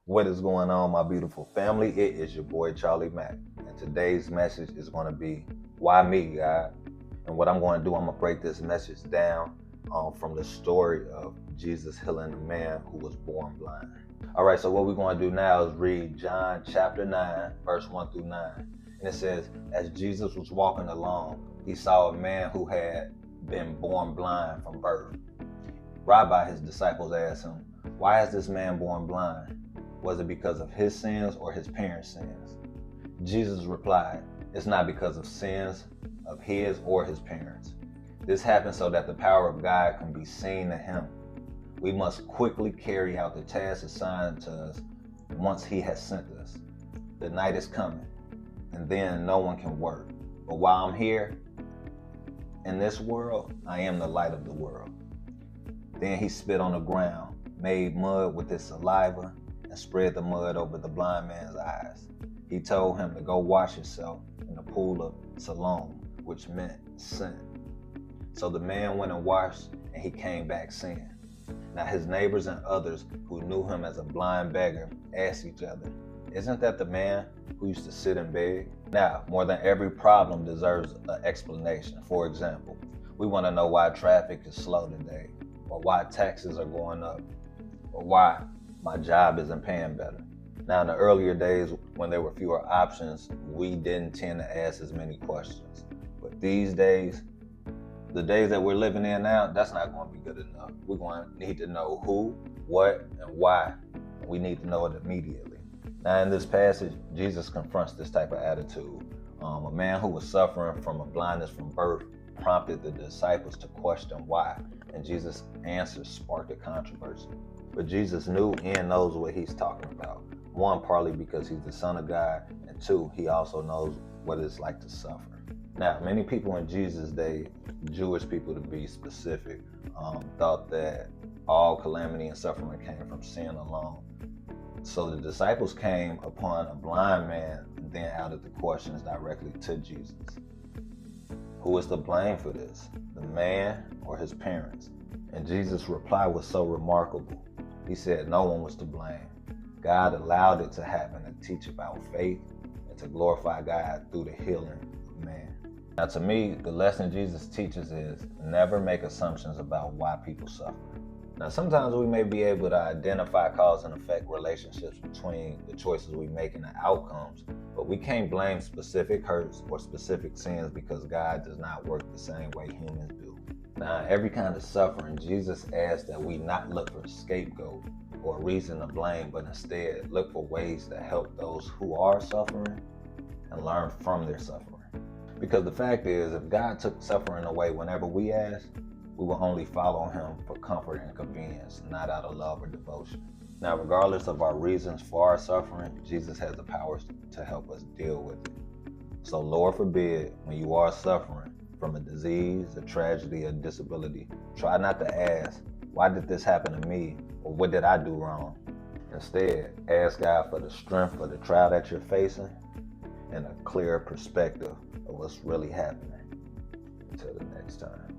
What is going on, my beautiful family? It is your boy Charlie Mack, and today's message is going to be why me, God? And what I'm going to do, I'm going to break this message down from the story of Jesus healing the man who was born blind. All right, so what we're going to do now is read John chapter 9, verse 1 through 9. And it says, as Jesus was walking along, he saw a man who had been born blind from birth. Rabbi, his disciples asked him, why is this man born blind? Was it because of his sins or his parents' sins? Jesus replied, it's not because of sins of his or his parents. This happened so that the power of God can be seen in him. We must quickly carry out the task assigned to us once he has sent us. The night is coming, and then no one can work. But while I'm here in this world, I am the light of the world. Then he spit on the ground, made mud with his saliva, and spread the mud over the blind man's eyes. He told him to go wash himself in the pool of Siloam, which meant sin. So the man went and washed, and he came back seeing. Now his neighbors and others who knew him as a blind beggar asked each other, isn't that the man who used to sit and beg? Now, more than every problem deserves an explanation. For example, we want to know why traffic is slow today, or why taxes are going up, or why my job isn't paying better. Now, in the earlier days when there were fewer options, we didn't tend to ask as many questions. But these days, the days that we're living in now, that's not going to be good enough. We're going to need to know who, what, and why. We need to know it immediately. Now, in this passage, Jesus confronts this type of attitude. A man who was suffering from a blindness from birth prompted the disciples to question why, and Jesus' answers sparked a controversy. But Jesus knew and knows what he's talking about. One, partly because he's the Son of God, and two, he also knows what it's like to suffer. Now, many people in Jesus' day, Jewish people to be specific, thought that all calamity and suffering came from sin alone. So the disciples came upon a blind man and then added the questions directly to Jesus. Who is to blame for this, the man or his parents? And Jesus' reply was so remarkable. He said no one was to blame. God allowed it to happen to teach about faith and to glorify God through the healing of man. Now, to me, the lesson Jesus teaches is never make assumptions about why people suffer. Now, sometimes we may be able to identify cause and effect relationships between the choices we make and the outcomes, but we can't blame specific hurts or specific sins because God does not work the same way humans do. Now, every kind of suffering, Jesus asks that we not look for a scapegoat or a reason to blame, but instead look for ways to help those who are suffering and learn from their suffering. Because the fact is, if God took suffering away whenever we ask, we will only follow him for comfort and convenience, not out of love or devotion. Now, regardless of our reasons for our suffering, Jesus has the power to help us deal with it. So Lord forbid, when you are suffering from a disease, a tragedy, a disability, try not to ask, why did this happen to me? Or what did I do wrong? Instead, ask God for the strength for the trial that you're facing and a clear perspective of what's really happening. Until the next time.